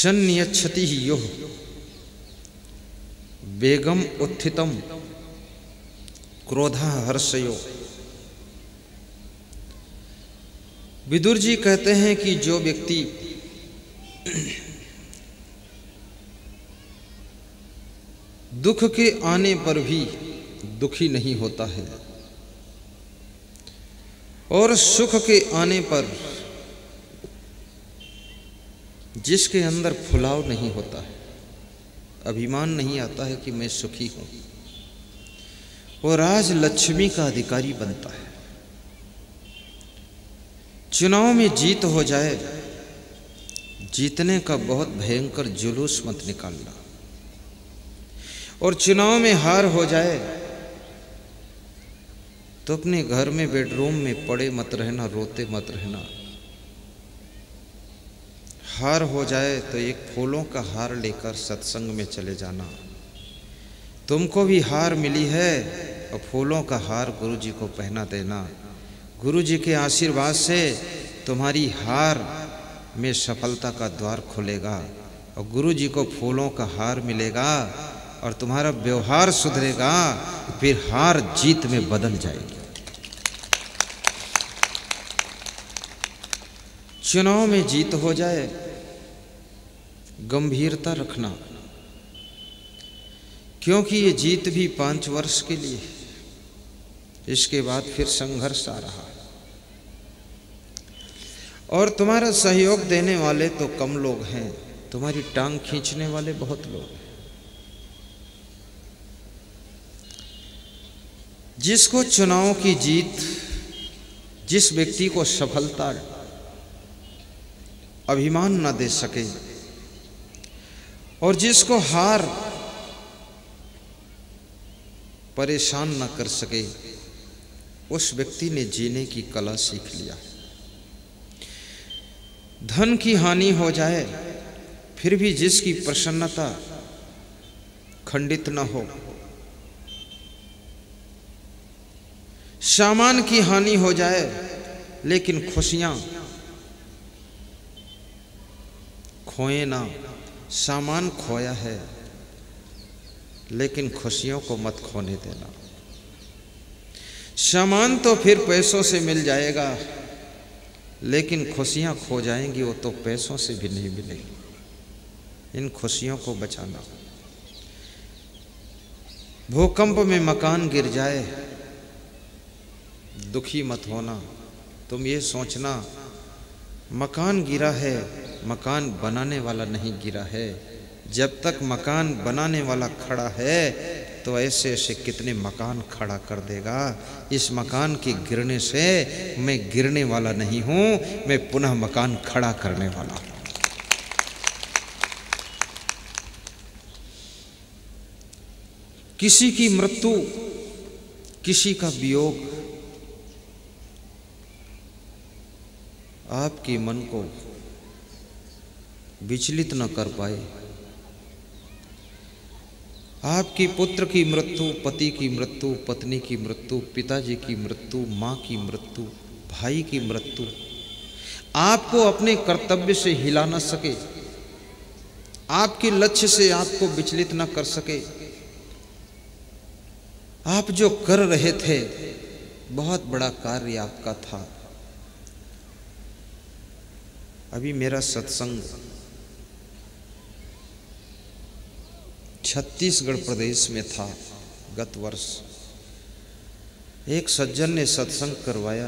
संयच्छति यो बेगम उत्थितम क्रोधा हर्षयो। विदुर जी कहते हैं कि जो व्यक्ति दुख के आने पर भी दुखी नहीं होता है और सुख के आने पर जिसके अंदर फुलाव नहीं होता है, अभिमान नहीं आता है कि मैं सुखी हूं, वो राज लक्ष्मी का अधिकारी बनता है। चुनाव में जीत हो जाए, जीतने का बहुत भयंकर जुलूस मत निकालना, और चुनाव में हार हो जाए तो अपने घर में बेडरूम में पड़े मत रहना, रोते मत रहना। हार हो जाए तो एक फूलों का हार लेकर सत्संग में चले जाना। तुमको भी हार मिली है और फूलों का हार गुरु जी को पहना देना। गुरु जी के आशीर्वाद से तुम्हारी हार में सफलता का द्वार खुलेगा और गुरु जी को फूलों का हार मिलेगा और तुम्हारा व्यवहार सुधरेगा, फिर हार जीत में बदल जाएगी। चुनाव में जीत हो जाए, गंभीरता रखना, क्योंकि ये जीत भी 5 वर्ष के लिए, इसके बाद फिर संघर्ष आ रहा। और तुम्हारा सहयोग देने वाले तो कम लोग हैं, तुम्हारी टांग खींचने वाले बहुत लोग हैं। जिसको चुनाव की जीत, जिस व्यक्ति को सफलता अभिमान न दे सके और जिसको हार परेशान न कर सके, उस व्यक्ति ने जीने की कला सीख लिया। धन की हानि हो जाए फिर भी जिसकी प्रसन्नता खंडित न हो, सामान की हानि हो जाए लेकिन खुशियां खोए ना। सामान खोया है लेकिन खुशियों को मत खोने देना। सामान तो फिर पैसों से मिल जाएगा लेकिन खुशियां खो जाएंगी, वो तो पैसों से भी नहीं मिलेगी। इन खुशियों को बचाना। भूकंप में मकान गिर जाए, दुखी मत होना। तुम ये सोचना मकान गिरा है, मकान बनाने वाला नहीं गिरा है। जब तक मकान बनाने वाला खड़ा है तो ऐसे ऐसे कितने मकान खड़ा कर देगा। इस मकान के गिरने से मैं गिरने वाला नहीं हूं, मैं पुनः मकान खड़ा करने वाला हूं। किसी की मृत्यु, किसी का वियोग आपके मन को विचलित न कर पाए। आपकी पुत्र की मृत्यु, पति की मृत्यु, पत्नी की मृत्यु, पिताजी की मृत्यु, माँ की मृत्यु, भाई की मृत्यु आपको अपने कर्तव्य से हिला न सके, आपके लक्ष्य से आपको विचलित न कर सके। आप जो कर रहे थे बहुत बड़ा कार्य आपका था। अभी मेरा सत्संग छत्तीसगढ़ प्रदेश में था गत वर्ष। एक सज्जन ने सत्संग करवाया,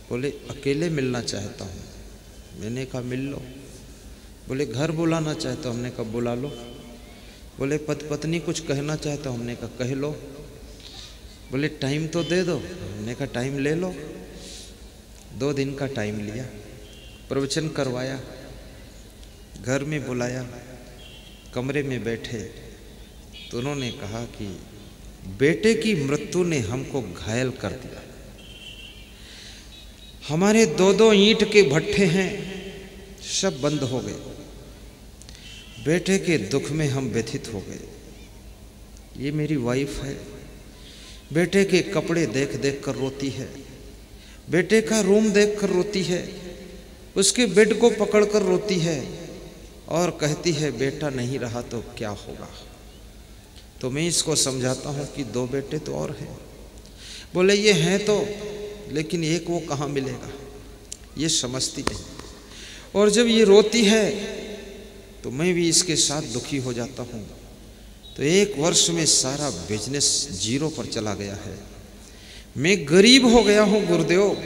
बोले अकेले मिलना चाहता हूँ। मैंने कहा मिल लो। बोले घर बुलाना चाहता हूँ। हमने कहा बुला लो। बोले पति पत्नी कुछ कहना चाहता हूँ। हमने कहा कह लो। बोले टाइम तो दे दो। हमने कहा टाइम ले लो। 2 दिन का टाइम लिया, प्रवचन करवाया, घर में बुलाया, कमरे में बैठे तो उन्होंने कहा कि बेटे की मृत्यु ने हमको घायल कर दिया। हमारे 2-2 ईंट के भट्ठे हैं, सब बंद हो गए। बेटे के दुख में हम व्यथित हो गए। ये मेरी वाइफ है, बेटे के कपड़े देख देख कर रोती है, बेटे का रूम देख कर रोती है, उसके बेड को पकड़ कर रोती है। और कहती है बेटा नहीं रहा तो क्या होगा। तो मैं इसको समझाता हूँ कि 2 बेटे तो और हैं। बोले ये हैं तो, लेकिन एक वो कहाँ मिलेगा, ये समझती नहीं। और जब ये रोती है तो मैं भी इसके साथ दुखी हो जाता हूँ। तो 1 वर्ष में सारा बिजनेस 0 पर चला गया है। मैं गरीब हो गया हूँ गुरुदेव,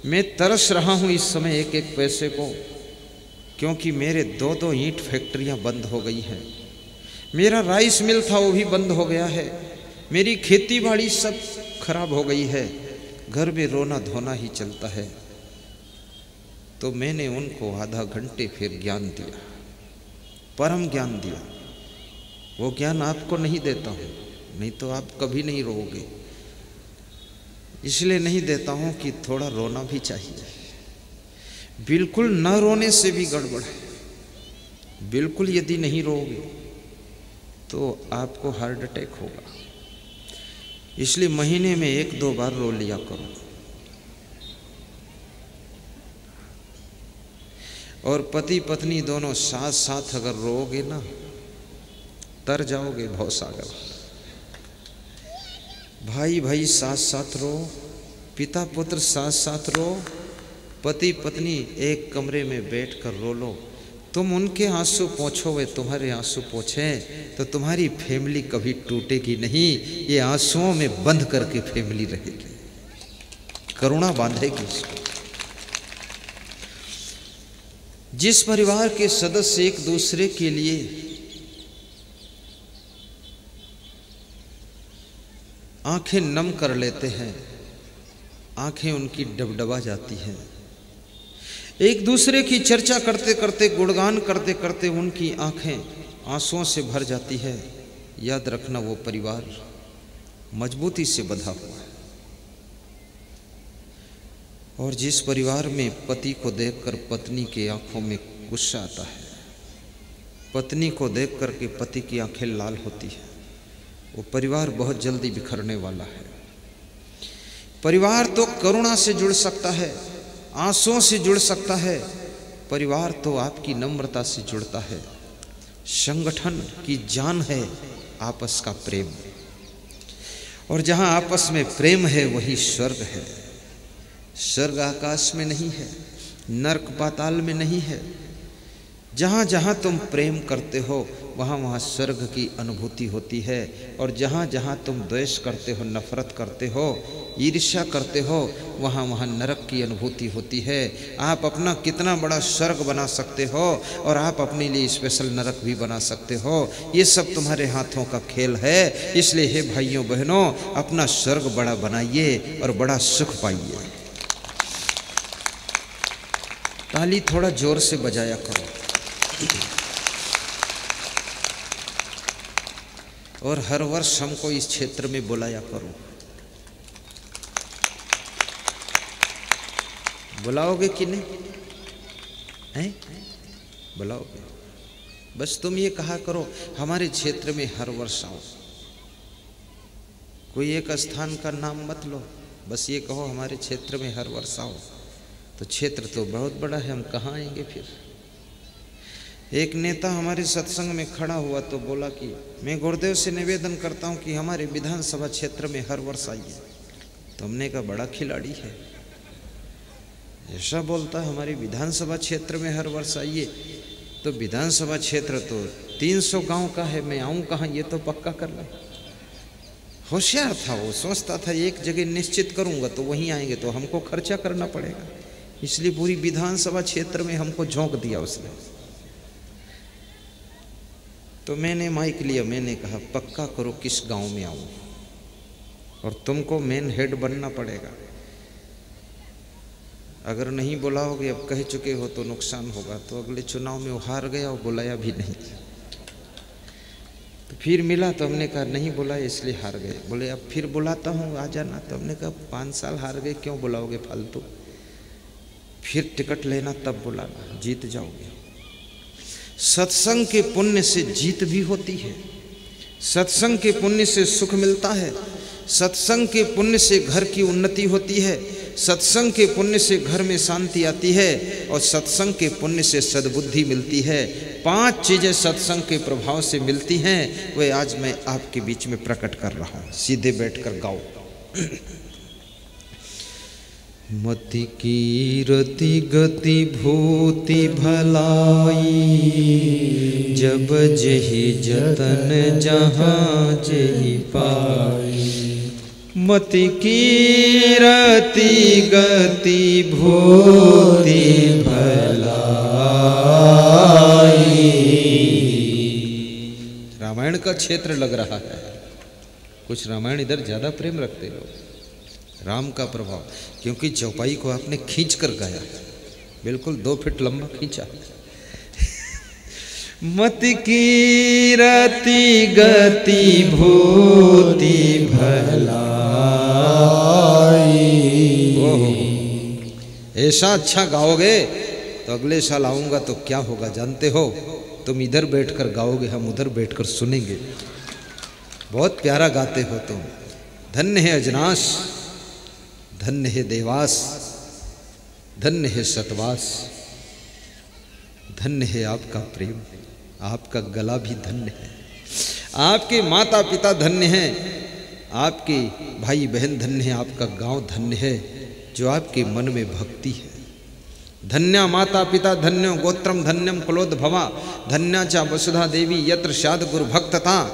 मैं तरस रहा हूँ इस समय एक एक पैसे को, क्योंकि मेरे 2-2 ईंट फैक्ट्रियाँ बंद हो गई हैं। मेरा राइस मिल था वो भी बंद हो गया है। मेरी खेती बाड़ी सब खराब हो गई है। घर में रोना धोना ही चलता है। तो मैंने उनको आधा घंटे फिर ज्ञान दिया, परम ज्ञान दिया। वो ज्ञान आपको नहीं देता हूँ, नहीं तो आप कभी नहीं रोओगे। इसलिए नहीं देता हूँ कि थोड़ा रोना भी चाहिए। बिल्कुल न रोने से भी गड़बड़ है। बिल्कुल यदि नहीं रोओगे तो आपको हार्ट अटैक होगा। इसलिए महीने में 1-2 बार रो लिया करो। और पति पत्नी दोनों साथ साथ अगर रोओगे ना, तर जाओगे भवसागर। भाई भाई साथ साथ रो, पिता पुत्र साथ साथ रो, पति पत्नी एक कमरे में बैठकर रो लो। तुम उनके आंसू पोंछो, वे तुम्हारे आंसू पोंछें, तो तुम्हारी फैमिली कभी टूटेगी नहीं। ये आंसुओं में बंद करके फैमिली रहेगी, करुणा बांधेगी इसको। जिस परिवार के सदस्य एक दूसरे के लिए आंखें नम कर लेते हैं, आंखें उनकी डबडबा जाती हैं। एक दूसरे की चर्चा करते करते, गुणगान करते करते उनकी आंखें आंसुओं से भर जाती है। याद रखना वो परिवार मजबूती से बंधा हुआ है। और जिस परिवार में पति को देखकर पत्नी की आंखों में गुस्सा आता है, पत्नी को देख कर के पति की आंखें लाल होती है, वो परिवार बहुत जल्दी बिखरने वाला है। परिवार तो करुणा से जुड़ सकता है, आंसुओं से जुड़ सकता है। परिवार तो आपकी नम्रता से जुड़ता है। संगठन की जान है आपस का प्रेम, और जहाँ आपस में प्रेम है वही स्वर्ग है। स्वर्ग आकाश में नहीं है, नरक पाताल में नहीं है। जहाँ जहाँ तुम प्रेम करते हो वहाँ वहाँ स्वर्ग की अनुभूति होती है। और जहाँ जहाँ तुम द्वेष करते हो, नफरत करते हो, ईर्ष्या करते हो, वहाँ वहाँ नरक की अनुभूति होती है। आप अपना कितना बड़ा स्वर्ग बना सकते हो और आप अपने लिए स्पेशल नरक भी बना सकते हो। ये सब तुम्हारे हाथों का खेल है। इसलिए हे भाइयों बहनों, अपना स्वर्ग बड़ा बनाइए और बड़ा सुख पाइए। ताली थोड़ा जोर से बजाया करो। और हर वर्ष हमको इस क्षेत्र में बुलाया करो। बुलाओगे कि नहीं? हैं? बुलाओगे? बस तुम ये कहा करो हमारे क्षेत्र में हर वर्ष आओ। कोई एक स्थान का नाम मत लो, बस ये कहो हमारे क्षेत्र में हर वर्ष आओ। तो क्षेत्र तो बहुत बड़ा है, हम कहाँ आएंगे फिर? एक नेता हमारे सत्संग में खड़ा हुआ तो बोला कि मैं गुरुदेव से निवेदन करता हूँ कि हमारे विधानसभा क्षेत्र में हर वर्ष आइए। तो हमने कहा बड़ा खिलाड़ी है, ऐसा बोलता है हमारे विधानसभा क्षेत्र में हर वर्ष आइए। तो विधानसभा क्षेत्र तो 300 गांव का है, मैं आऊँ कहाँ, ये तो पक्का कर लो। होशियार था वो, सोचता था एक जगह निश्चित करूँगा तो वहीं आएंगे, तो हमको खर्चा करना पड़ेगा। इसलिए पूरी विधानसभा क्षेत्र में हमको झोंक दिया उसने। तो मैंने माइक लिया, मैंने कहा पक्का करो किस गांव में आऊं, और तुमको मेन हेड बनना पड़ेगा। अगर नहीं बुलाओगे, अब कह चुके हो तो नुकसान होगा। तो अगले चुनाव में वो हार गया और बुलाया भी नहीं। तो फिर मिला तो हमने कहा नहीं बुलाए इसलिए हार गए। बोले अब फिर बुलाता हूँ आ जाना। तो हमने कहा 5 साल हार गए, क्यों बुलाओगे फालतू? फिर टिकट लेना तब बुलाना, जीत जाओगे। सत्संग के पुण्य से जीत भी होती है, सत्संग के पुण्य से सुख मिलता है, सत्संग के पुण्य से घर की उन्नति होती है, सत्संग के पुण्य से घर में शांति आती है और सत्संग के पुण्य से सद्बुद्धि मिलती है। 5 चीजें सत्संग के प्रभाव से मिलती हैं, वे आज मैं आपके बीच में प्रकट कर रहा हूं। सीधे बैठकर गाओ। मति कीरति गति भूति भलाई, जब जेहि जतन जहाँ जेहि पाई। मति कीरति गति भूति भलाई। रामायण का क्षेत्र लग रहा है। कुछ रामायण इधर ज्यादा प्रेम रखते लोग। राम का प्रभाव, क्योंकि चौपाई को आपने खींच कर गाया, बिल्कुल 2 फीट लंबा खींचा। मति कीरति गति भूति भलाई। ओहो, ऐसा अच्छा गाओगे तो अगले साल आऊंगा तो क्या होगा जानते हो? तुम इधर बैठकर गाओगे, हम उधर बैठकर सुनेंगे। बहुत प्यारा गाते हो तुम। धन्य है अजनाश, धन्य है देवास, धन्य है सतवास, धन्य है आपका प्रेम, आपका गला भी धन्य है। आपके माता पिता धन्य हैं, आपके भाई बहन धन्य है, आपका गांव धन्य है जो आपके मन में भक्ति है। धन्या माता पिता धन्यो गोत्रम धन्यम कुलोद्भवा, धन्या चा वसुधा देवी यत्र शाद गुरु भक्तता।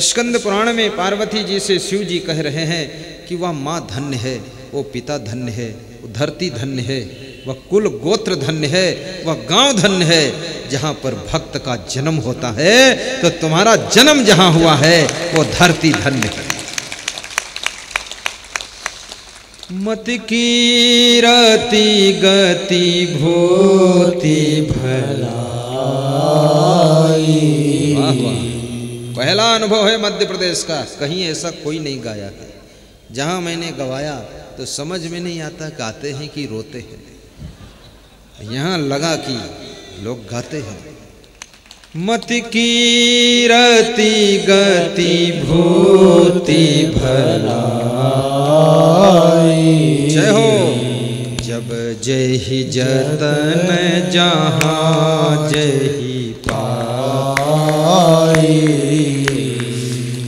स्कंद पुराण में पार्वती जी से शिव जी कह रहे हैं कि वह माँ धन्य है, वो पिता धन्य है, वो धरती धन्य है, वह कुल गोत्र धन्य है, वह गांव धन्य है जहां पर भक्त का जन्म होता है। तो तुम्हारा जन्म जहां हुआ है वो धरती धन्य है। मति कीरति गति भूति भलाई। वाह वाह, पहला अनुभव है मध्य प्रदेश का, कहीं ऐसा कोई नहीं गाया है। जहां मैंने गवाया तो समझ में नहीं आता गाते हैं कि रोते हैं। यहाँ लगा कि लोग गाते हैं। मति कीरति गति भूति भलाई। जय हो। जब जेहि जतन जहाँ जेहि पाई,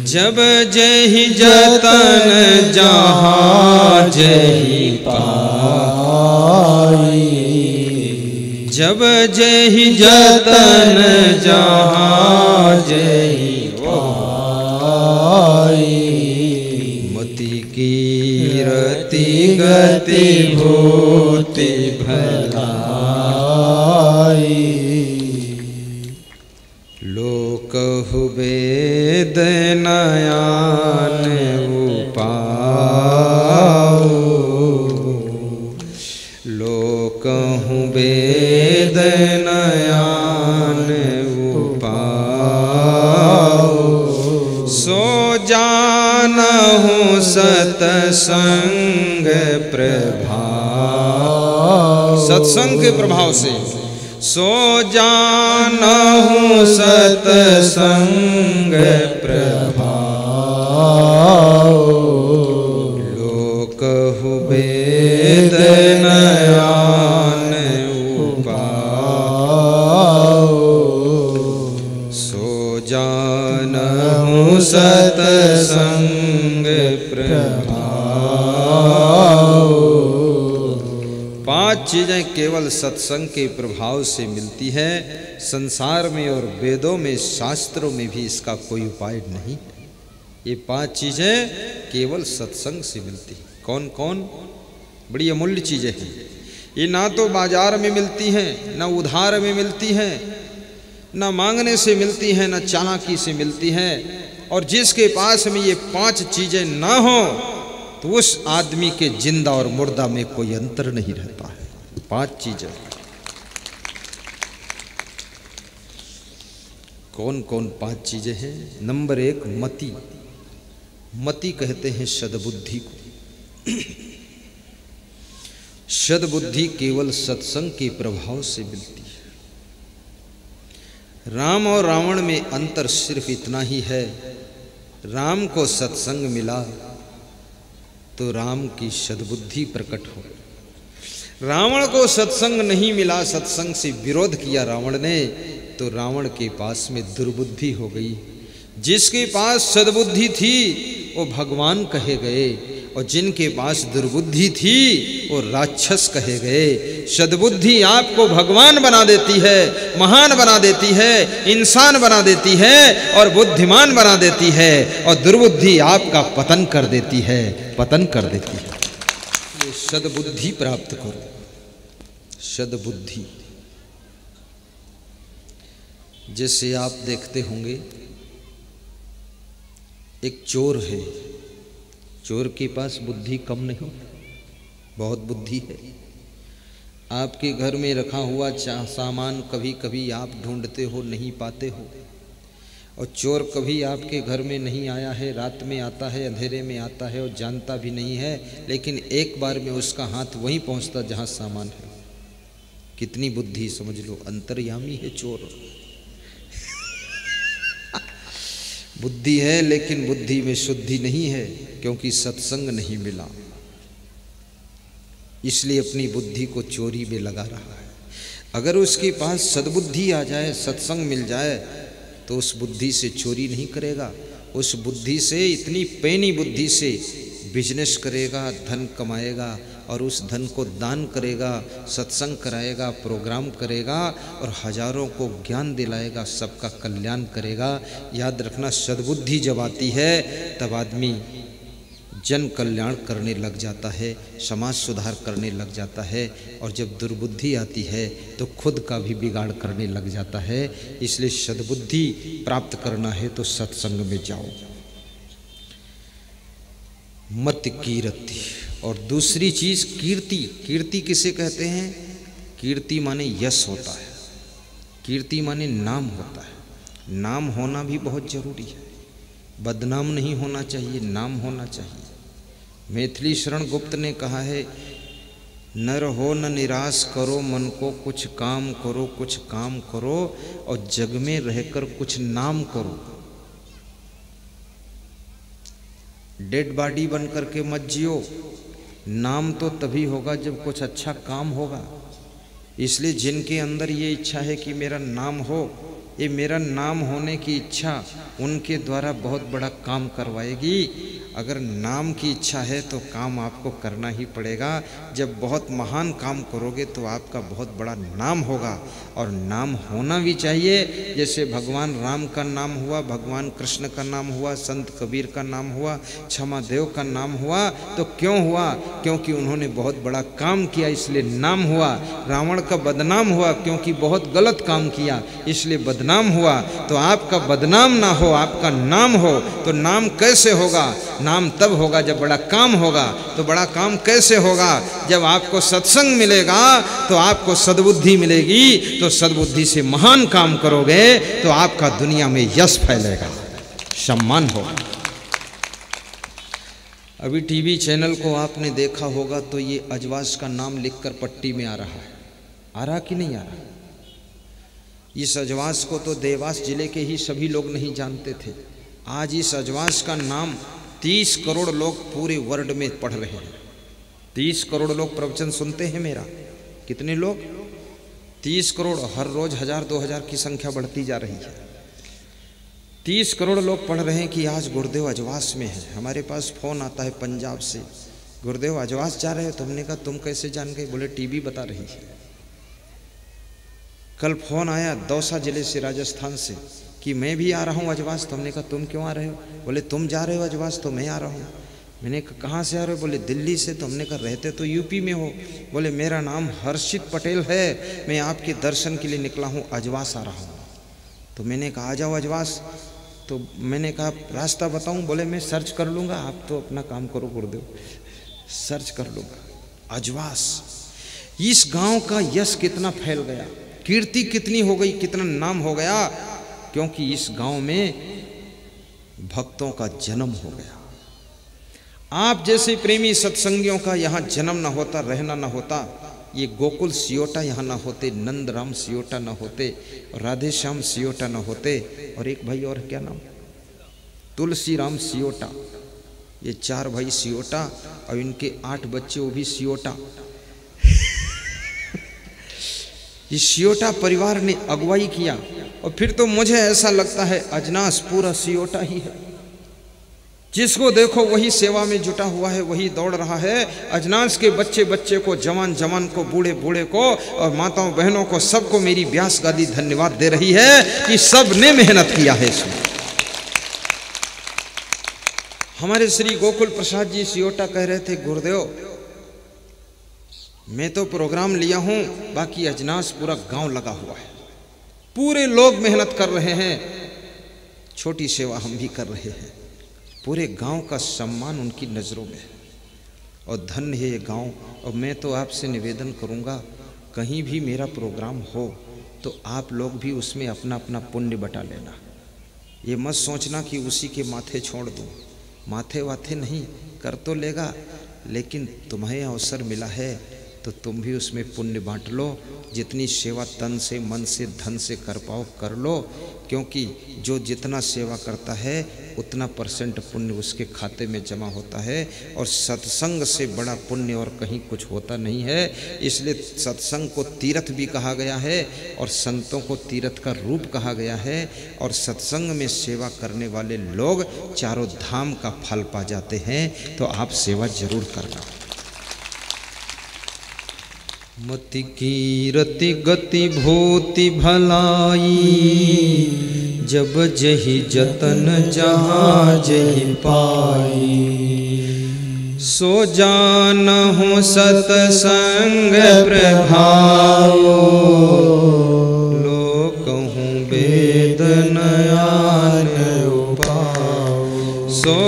जब जेहि जतन जहाँ जेहि पाई, जब जेहि जतन जहाँ जेहि पाई। मति कीरति गति भूति भलाई। लोकहु वेद नयान उपाऊ, लोकहु वेद नयान उपाऊ। सो जानहु सतसंग प्रभाव। सत्संग के प्रभाव से सो जानहु सतसंग प्रभाव। लोकहु वेद नयान उपाऊ। सो जानहु सतसंग प्रभाव। 5 चीजें केवल सत्संग के प्रभाव से मिलती है। संसार में और वेदों में शास्त्रों में भी इसका कोई उपाय नहीं है। ये 5 चीजें केवल सत्संग से मिलती है। कौन कौन? बड़ी अमूल्य चीजें हैं ये। ना तो बाजार में मिलती हैं, ना उधार में मिलती हैं, ना मांगने से मिलती हैं, ना चालाकी से मिलती हैं। और जिसके पास में ये 5 चीजें ना हो तो उस आदमी के जिंदा और मुर्दा में कोई अंतर नहीं रहता है। 5 चीजें कौन कौन? 5 चीजें हैं। नंबर 1 मति। मति कहते हैं सद्बुद्धि को। सद्बुद्धि केवल सत्संग के प्रभाव से मिलती है। राम और रावण में अंतर सिर्फ इतना ही है, राम को सत्संग मिला, तो राम की सद्बुद्धि प्रकट हो। रावण को सत्संग नहीं मिला, सत्संग से विरोध किया रावण ने, तो रावण के पास में दुर्बुद्धि हो गई। जिसके पास सद्बुद्धि थी वो भगवान कहे गए, और जिनके पास दुर्बुद्धि थी वो राक्षस कहे गए। सद्बुद्धि आपको भगवान बना देती है, महान बना देती है, इंसान बना देती है और बुद्धिमान बना देती है, और दुर्बुद्धि आपका पतन कर देती है, पतन कर देती है। सद्बुद्धि प्राप्त करो, सद्बुद्धि। जैसे आप देखते होंगे एक चोर है, चोर के पास बुद्धि कम नहीं, बहुत बुद्धि है। आपके घर में रखा हुआ सामान कभी कभी आप ढूंढते हो, नहीं पाते हो, और चोर कभी आपके घर में नहीं आया है, रात में आता है, अंधेरे में आता है और जानता भी नहीं है, लेकिन एक बार में उसका हाथ वहीं पहुंचता जहां सामान है। कितनी बुद्धि समझ लो, अंतर्यामी है चोर। बुद्धि है लेकिन बुद्धि में शुद्धि नहीं है, क्योंकि सत्संग नहीं मिला, इसलिए अपनी बुद्धि को चोरी में लगा रहा है। अगर उसके पास सद्बुद्धि आ जाए, सत्संग मिल जाए, तो उस बुद्धि से चोरी नहीं करेगा। उस बुद्धि से, इतनी पैनी बुद्धि से बिजनेस करेगा, धन कमाएगा, और उस धन को दान करेगा, सत्संग कराएगा, प्रोग्राम करेगा, और हजारों को ज्ञान दिलाएगा, सबका कल्याण करेगा। याद रखना, सद्बुद्धि जब आती है तब आदमी जन कल्याण करने लग जाता है, समाज सुधार करने लग जाता है, और जब दुर्बुद्धि आती है तो खुद का भी बिगाड़ करने लग जाता है। इसलिए सद्बुद्धि प्राप्त करना है तो सत्संग में जाओ। मत कीर्ति। और दूसरी चीज कीर्ति। कीर्ति किसे कहते हैं? कीर्ति माने यश होता है, कीर्ति माने नाम होता है। नाम होना भी बहुत जरूरी है, बदनाम नहीं होना चाहिए, नाम होना चाहिए। मैथिली शरण गुप्त ने कहा है, नर हो न निराश करो मन को, कुछ काम करो, कुछ काम करो, और जग में रहकर कुछ नाम करो। डेड बॉडी बन करके मत जियो। नाम तो तभी होगा जब कुछ अच्छा काम होगा। इसलिए जिनके अंदर ये इच्छा है कि मेरा नाम हो, ये मेरा नाम होने की इच्छा उनके द्वारा बहुत बड़ा काम करवाएगी। अगर नाम की इच्छा है तो काम आपको करना ही पड़ेगा। जब बहुत महान काम करोगे तो आपका बहुत बड़ा नाम होगा, और नाम होना भी चाहिए। जैसे भगवान राम का नाम हुआ, भगवान कृष्ण का नाम हुआ, संत कबीर का नाम हुआ, क्षमादेव का नाम हुआ, तो क्यों हुआ? क्योंकि उन्होंने बहुत बड़ा काम किया, इसलिए नाम हुआ। रावण का बदनाम हुआ क्योंकि बहुत गलत काम किया, इसलिए बदनाम हुआ। तो आपका बदनाम ना हो, आपका नाम हो। तो नाम कैसे होगा? नाम तब होगा जब बड़ा काम होगा। तो बड़ा काम कैसे होगा? जब आपको सत्संग मिलेगा तो आपको सद्बुद्धि मिलेगी, तो सद्बुद्धि से महान काम करोगे तो आपका दुनिया में यश फैलेगा, सम्मान होगा। अभी टीवी चैनल को आपने देखा होगा तो ये अजवास का नाम लिखकर पट्टी में आ रहा है। आ रहा कि नहीं आ रहा? इस अजवास को तो देवास जिले के ही सभी लोग नहीं जानते थे। आज इस अजवास का नाम 30 करोड़ लोग पूरे वर्ल्ड में पढ़ रहे हैं। 30 करोड़ लोग प्रवचन सुनते हैं मेरा। कितने लोग? 30 करोड़। हर रोज 1000-2000 की संख्या बढ़ती जा रही है। 30 करोड़ लोग पढ़ रहे हैं कि आज गुरुदेव अजवास में है। हमारे पास फ़ोन आता है पंजाब से, गुरुदेव अजवास जा रहे हो? तो हमने कहा तुम कैसे जान गए? बोले टीवी बता रही है। कल फ़ोन आया दौसा जिले से, राजस्थान से, कि मैं भी आ रहा हूँ अजवास। तो हमने कहा तुम क्यों आ रहे हो? बोले तुम जा रहे हो अजवास तो मैं आ रहा हूँ। मैंने कहा कहाँ से आ रहे हो? बोले दिल्ली से। तो हमने कहा रहते तो यूपी में हो। बोले मेरा नाम हर्षित पटेल है, मैं आपके दर्शन के लिए निकला हूँ, अजवास आ रहा हूँ। तो मैंने कहा आ जाओ अजवास। तो मैंने कहा रास्ता बताऊँ? बोले मैं सर्च कर लूँगा, आप तो अपना काम करो गुरुदेव, सर्च कर लूँगा। अजवास, इस गाँव का यश कितना फैल गया, कीर्ति कितनी हो गई, कितना नाम हो गया, क्योंकि इस गांव में भक्तों का जन्म हो गया। आप जैसे प्रेमी सत्संगियों का यहाँ जन्म ना होता, रहना ना होता, ये गोकुल सियोटा यहाँ ना होते, नंदराम सियोटा ना होते, राधे श्याम सियोटा ना होते, और एक भाई और क्या नाम, तुलसी राम सियोटा, ये 4 भाई सियोटा और इनके 8 बच्चे, वो भी सियोटा। ये सियोटा परिवार ने अगुवाई किया। और फिर तो मुझे ऐसा लगता है अजनास पूरा सियोटा ही है। जिसको देखो वही सेवा में जुटा हुआ है, वही दौड़ रहा है। अजनास के बच्चे बच्चे को, जवान जवान को, बूढ़े बूढ़े को और माताओं बहनों को, सबको मेरी व्यास गादी धन्यवाद दे रही है कि सब ने मेहनत किया है इसमें। हमारे श्री गोकुल प्रसाद जी सियोटा कह रहे थे, गुरुदेव मैं तो प्रोग्राम लिया हूं, बाकी अजनास पूरा गांव लगा हुआ है, पूरे लोग मेहनत कर रहे हैं, छोटी सेवा हम भी कर रहे हैं, पूरे गांव का सम्मान उनकी नज़रों में है और धन्य है ये गांव। और मैं तो आपसे निवेदन करूंगा, कहीं भी मेरा प्रोग्राम हो तो आप लोग भी उसमें अपना अपना पुण्य बटा लेना। ये मत सोचना कि उसी के माथे छोड़ दूं, माथे वाथे नहीं, कर तो लेगा, लेकिन तुम्हें अवसर मिला है तो तुम भी उसमें पुण्य बांट लो। जितनी सेवा तन से, मन से, धन से कर पाओ कर लो, क्योंकि जो जितना सेवा करता है उतना % पुण्य उसके खाते में जमा होता है। और सत्संग से बड़ा पुण्य और कहीं कुछ होता नहीं है। इसलिए सत्संग को तीर्थ भी कहा गया है और संतों को तीर्थ का रूप कहा गया है। और सत्संग में सेवा करने वाले लोग चारों धाम का फल पा जाते हैं। तो आप सेवा जरूर करना। मति कीरति गति भूति भलाई, जब जही जतन जहाँ जही पाई। सो जानहु सतसंग प्रभाव, लोकहु वेद नयन उपाव। सो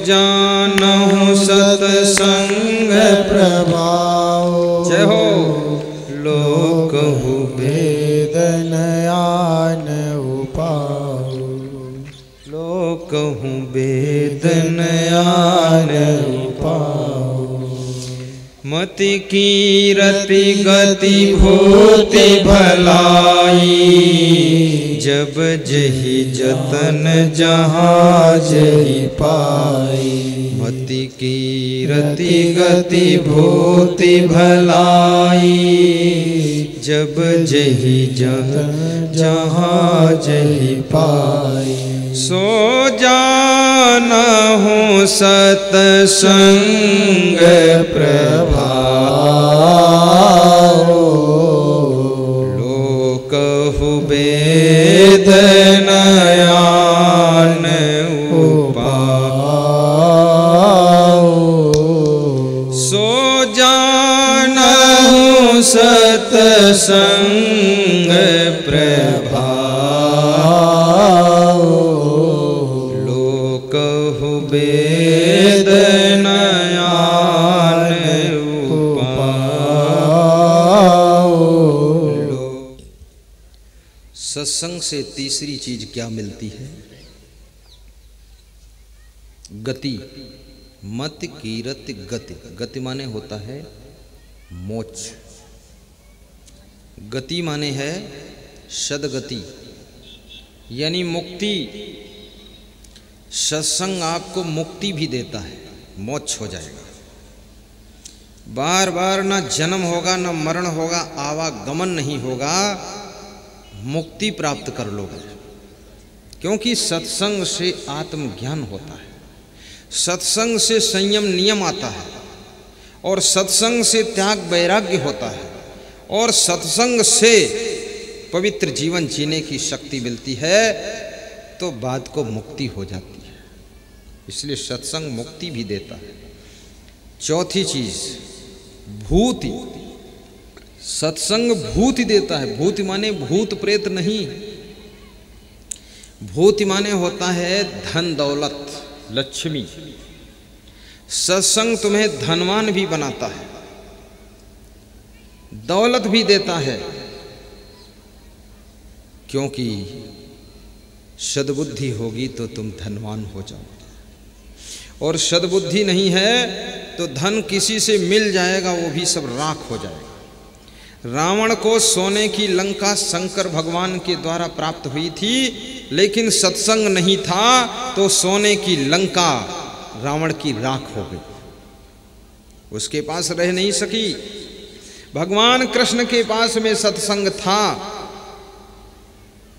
जानहु सतसंग प्रभाव, जय हो। लोकहु वेद नयन उपाव, लोकहु वेद नयन उपाव। मति कीरति गति भूति भलाई, जब जही जतन जहाँ जही पाई। मति कीरति गति भूति भलाई, जब जही जतन जहाँ जही पाई। सो जानहु सतसंग प्रभाव, लोकहु वेद नयन उपाव। सो जानहु सतसंग प्रभाव, लोकहु वेद नयन उपाव। सत्संग से तीसरी चीज क्या मिलती है? गति। मत कीरति गति। गति माने होता है मोक्ष। गति माने है सद्गति यानी मुक्ति। सत्संग आपको मुक्ति भी देता है, मोक्ष हो जाएगा। बार बार ना जन्म होगा, ना मरण होगा, आवागमन नहीं होगा, मुक्ति प्राप्त कर लोगे। क्योंकि सत्संग से आत्मज्ञान होता है, सत्संग से संयम नियम आता है, और सत्संग से त्याग वैराग्य होता है, और सत्संग से पवित्र जीवन जीने की शक्ति मिलती है। तो बात को मुक्ति हो जाती है। इसलिए सत्संग मुक्ति भी देता है। चौथी चीज भूति। सत्संग भूति देता है। भूति माने भूत प्रेत नहीं, भूति माने होता है धन दौलत लक्ष्मी। सत्संग तुम्हें धनवान भी बनाता है, दौलत भी देता है, क्योंकि सद्बुद्धि होगी तो तुम धनवान हो जाओगे, और सद्बुद्धि नहीं है तो धन किसी से मिल जाएगा, वो भी सब राख हो जाएगा। रावण को सोने की लंका शंकर भगवान के द्वारा प्राप्त हुई थी, लेकिन सत्संग नहीं था तो सोने की लंका रावण की राख हो गई, उसके पास रह नहीं सकी। भगवान कृष्ण के पास में सत्संग था।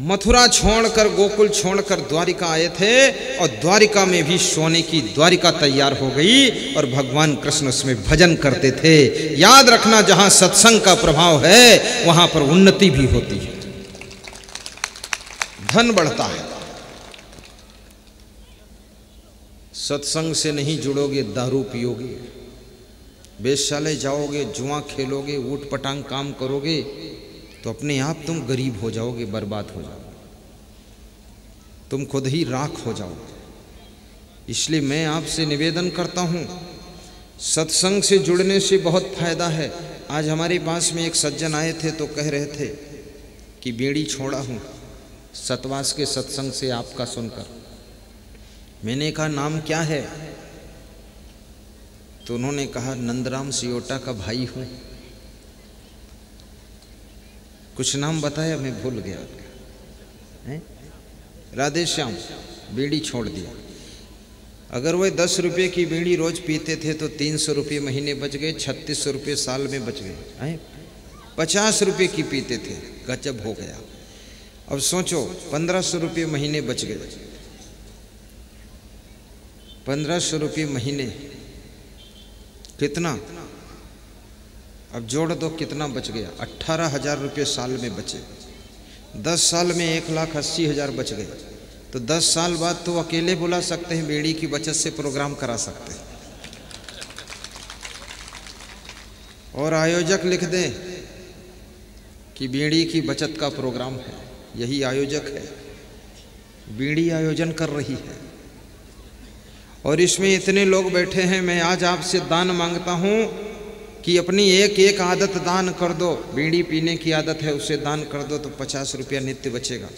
मथुरा छोड़कर, गोकुल छोड़कर द्वारिका आए थे और द्वारिका में भी सोने की द्वारिका तैयार हो गई और भगवान कृष्ण उसमें भजन करते थे। याद रखना, जहां सत्संग का प्रभाव है वहां पर उन्नति भी होती है, धन बढ़ता है। सत्संग से नहीं जुड़ोगे, दारू पियोगे, वेश्यालय जाओगे, जुआ खेलोगे, ऊट पटांग काम करोगे तो अपने आप तुम गरीब हो जाओगे, बर्बाद हो जाओगे, तुम खुद ही राख हो जाओगे। इसलिए मैं आपसे निवेदन करता हूँ, सत्संग से जुड़ने से बहुत फायदा है। आज हमारे पास में एक सज्जन आए थे तो कह रहे थे कि बीड़ी छोड़ा हूँ सतवास के सत्संग से आपका सुनकर। मैंने कहा नाम क्या है? तो उन्होंने कहा नंदराम सियोटा का भाई हूँ। कुछ नाम बताया, मैं भूल गया है? राधे श्याम। बीड़ी छोड़ दिया। अगर वह 10 रुपये की बीड़ी रोज पीते थे तो 300 रुपये महीने बच गए, 3600 रुपये साल में बच गए हैं। 50 रुपये की पीते थे, गजब हो गया। अब सोचो 1500 रुपये महीने बच गए। 1500 रुपये महीने कितना? अब जोड़ दो कितना बच गया? 18,000 रुपये साल में बचे। 10 साल में 1,80,000 बच गए। तो 10 साल बाद तो अकेले बुला सकते हैं, बीड़ी की बचत से प्रोग्राम करा सकते हैं। और आयोजक लिख दें कि बीड़ी की बचत का प्रोग्राम है, यही आयोजक है, बीड़ी आयोजन कर रही है और इसमें इतने लोग बैठे हैं। मैं आज आपसे दान मांगता हूं कि अपनी एक एक आदत दान कर दो। बीड़ी पीने की आदत है, उसे दान कर दो तो 50 रुपया नित्य बचेगा।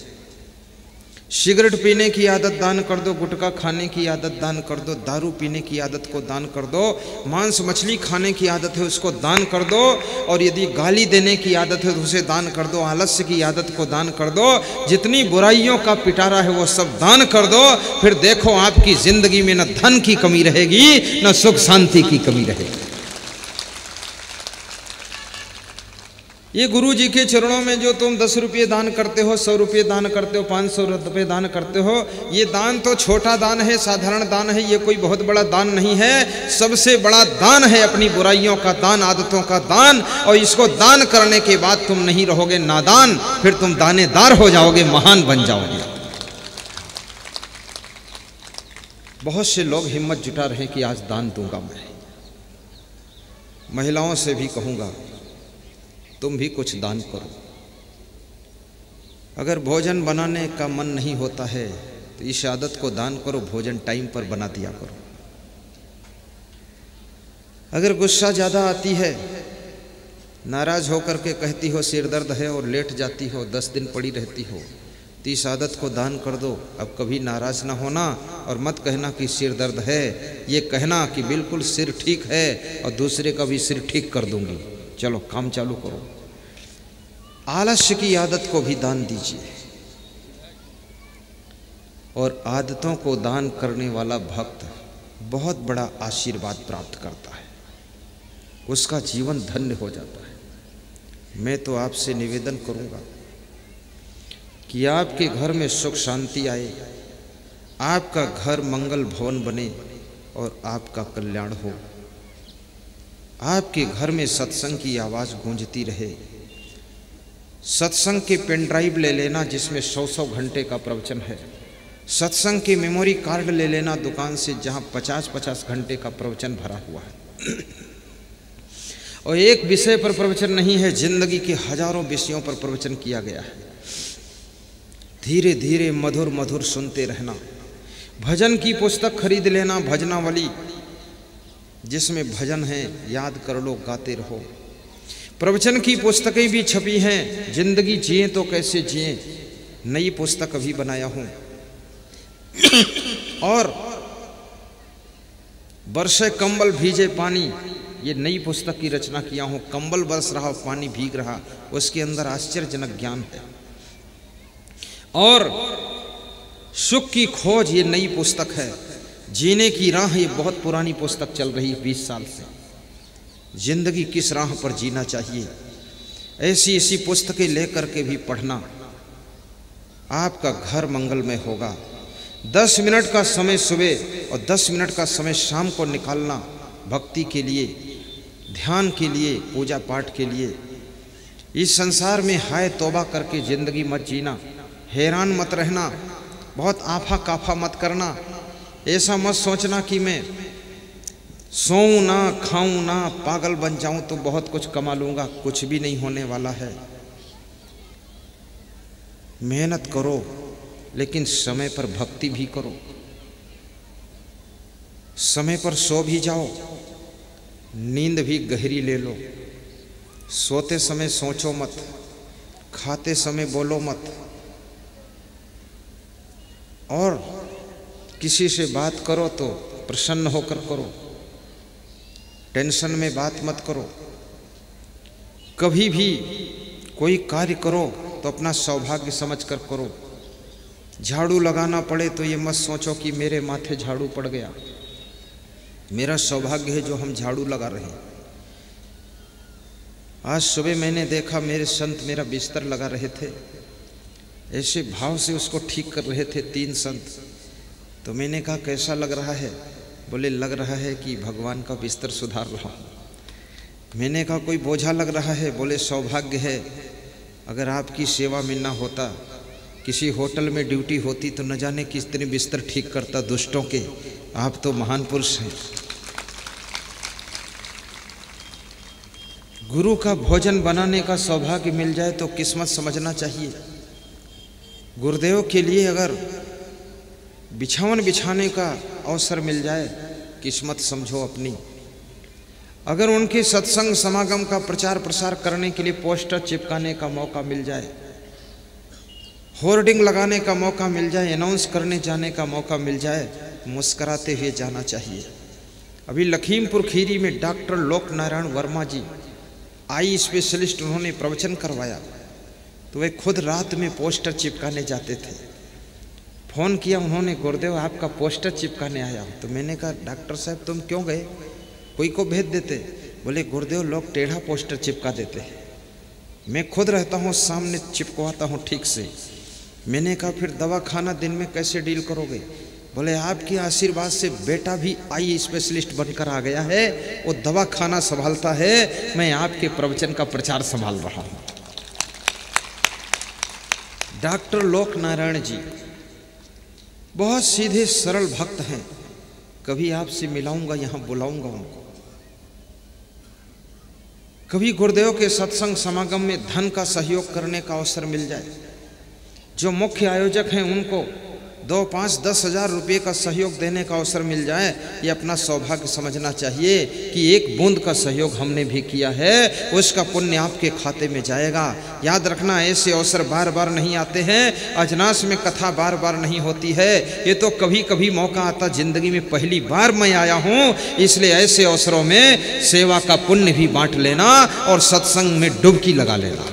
सिगरेट पीने की आदत दान कर दो, गुटखा खाने की आदत दान कर दो, दारू पीने की आदत को दान कर दो, मांस मछली खाने की आदत है उसको दान कर दो, और यदि गाली देने की आदत है तो उसे दान कर दो, आलस्य की आदत को दान कर दो, जितनी बुराइयों का पिटारा है वो सब दान कर दो। फिर देखो आपकी जिंदगी में न धन की कमी रहेगी न सुख शांति की कमी रहेगी। ये गुरु जी के चरणों में जो तुम 10 रुपये दान करते हो, 100 रुपये दान करते हो, 500 रुपये दान करते हो, ये दान तो छोटा दान है, साधारण दान है, ये कोई बहुत बड़ा दान नहीं है। सबसे बड़ा दान है अपनी बुराइयों का दान, आदतों का दान। और इसको दान करने के बाद तुम नहीं रहोगे नादान, फिर तुम दानेदार हो जाओगे, महान बन जाओगे। बहुत से लोग हिम्मत जुटा रहे कि आज दान दूंगा मैं। महिलाओं से भी कहूंगा तुम भी कुछ दान करो। अगर भोजन बनाने का मन नहीं होता है तो इस आदत को दान करो, भोजन टाइम पर बना दिया करो। अगर गुस्सा ज़्यादा आती है, नाराज होकर के कहती हो सिर दर्द है और लेट जाती हो, 10 दिन पड़ी रहती हो, तो इस आदत को दान कर दो। अब कभी नाराज ना होना और मत कहना कि सिर दर्द है, ये कहना कि बिल्कुल सिर ठीक है और दूसरे का भी सिर ठीक कर दूंगी, चलो काम चालू करो। आलस्य की आदत को भी दान दीजिए। और आदतों को दान करने वाला भक्त बहुत बड़ा आशीर्वाद प्राप्त करता है, उसका जीवन धन्य हो जाता है। मैं तो आपसे निवेदन करूंगा कि आपके घर में सुख शांति आए, आपका घर मंगल भवन बने और आपका कल्याण हो। आपके घर में सत्संग की आवाज़ गूंजती रहे। सत्संग के पेन ड्राइव ले लेना जिसमें 100 घंटे का प्रवचन है। सत्संग के मेमोरी कार्ड ले लेना दुकान से, जहां 50 घंटे का प्रवचन भरा हुआ है। और एक विषय पर प्रवचन नहीं है, जिंदगी के हजारों विषयों पर प्रवचन किया गया है। धीरे धीरे मधुर मधुर सुनते रहना। भजन की पुस्तक खरीद लेना, भजनावली, जिसमें भजन है, याद कर लो, गाते रहो। प्रवचन की पुस्तकें भी छपी हैं, जिंदगी जिए तो कैसे जिए, नई पुस्तक अभी बनाया हूं। और बरसे कंबल भीजे पानी, ये नई पुस्तक की रचना किया हूं। कंबल बरस रहा, पानी भीग रहा, उसके अंदर आश्चर्यजनक ज्ञान है। और सुख की खोज, ये नई पुस्तक है। जीने की राह, ये बहुत पुरानी पुस्तक चल रही है 20 साल से। जिंदगी किस राह पर जीना चाहिए, ऐसी ऐसी पुस्तकें लेकर के भी पढ़ना, आपका घर मंगलमय होगा। 10 मिनट का समय सुबह और 10 मिनट का समय शाम को निकालना भक्ति के लिए, ध्यान के लिए, पूजा पाठ के लिए। इस संसार में हाय तौबा करके ज़िंदगी मत जीना, हैरान मत रहना, बहुत आफा काफा मत करना। ऐसा मत सोचना कि मैं सोऊं ना, खाऊं ना, पागल बन जाऊं तो बहुत कुछ कमा लूँगा। कुछ भी नहीं होने वाला है। मेहनत करो, लेकिन समय पर भक्ति भी करो। समय पर सो भी जाओ, नींद भी गहरी ले लो। सोते समय सोचो मत, खाते समय बोलो मत, और किसी से बात करो तो प्रसन्न होकर करो, टेंशन में बात मत करो। कभी भी कोई कार्य करो तो अपना सौभाग्य समझकर करो। झाड़ू लगाना पड़े तो ये मत सोचो कि मेरे माथे झाड़ू पड़ गया, मेरा सौभाग्य है जो हम झाड़ू लगा रहे हैं। आज सुबह मैंने देखा मेरे संत मेरा बिस्तर लगा रहे थे, ऐसे भाव से उसको ठीक कर रहे थे 3 संत। तो मैंने कहा कैसा लग रहा है? बोले लग रहा है कि भगवान का बिस्तर सुधार रहा हूँ। मैंने कहा कोई बोझा लग रहा है? बोले सौभाग्य है, अगर आपकी सेवा में ना होता, किसी होटल में ड्यूटी होती तो न जाने कितने बिस्तर ठीक करता दुष्टों के। आप तो महान पुरुष हैं। गुरु का भोजन बनाने का सौभाग्य मिल जाए तो किस्मत समझना चाहिए। गुरुदेव के लिए अगर बिछावन बिछाने का अवसर मिल जाए, किस्मत समझो अपनी। अगर उनके सत्संग समागम का प्रचार प्रसार करने के लिए पोस्टर चिपकाने का मौका मिल जाए, होर्डिंग लगाने का मौका मिल जाए, अनाउंस करने जाने का मौका मिल जाए, मुस्कुराते हुए जाना चाहिए। अभी लखीमपुर खीरी में डॉक्टर लोक नारायण वर्मा जी आई स्पेशलिस्ट, उन्होंने प्रवचन करवाया तो वे खुद रात में पोस्टर चिपकाने जाते थे। फ़ोन किया उन्होंने, गुरुदेव आपका पोस्टर चिपकाने आया। तो मैंने कहा डॉक्टर साहब तुम क्यों गए, कोई को भेज देते। बोले गुरुदेव लोग टेढ़ा पोस्टर चिपका देते हैं, मैं खुद रहता हूँ सामने चिपकवाता हूँ ठीक से। मैंने कहा फिर दवा खाना दिन में कैसे डील करोगे? बोले आपके आशीर्वाद से बेटा भी आई स्पेशलिस्ट बनकर आ गया है, वो दवा खाना संभालता है, मैं आपके प्रवचन का प्रचार संभाल रहा हूँ। डॉक्टर लोक नारायण जी बहुत सीधे सरल भक्त हैं। कभी आपसे मिलाऊंगा, यहाँ बुलाऊंगा उनको। कभी गुरुदेव के सत्संग समागम में धन का सहयोग करने का अवसर मिल जाए, जो मुख्य आयोजक हैं उनको 2, 5, 10 हज़ार रुपये का सहयोग देने का अवसर मिल जाए, ये अपना सौभाग्य समझना चाहिए कि एक बूंद का सहयोग हमने भी किया है, उसका पुण्य आपके खाते में जाएगा। याद रखना ऐसे अवसर बार बार नहीं आते हैं। अजनास में कथा बार बार नहीं होती है, ये तो कभी कभी मौका आता। जिंदगी में पहली बार मैं आया हूँ, इसलिए ऐसे अवसरों में सेवा का पुण्य भी बांट लेना और सत्संग में डुबकी लगा लेना।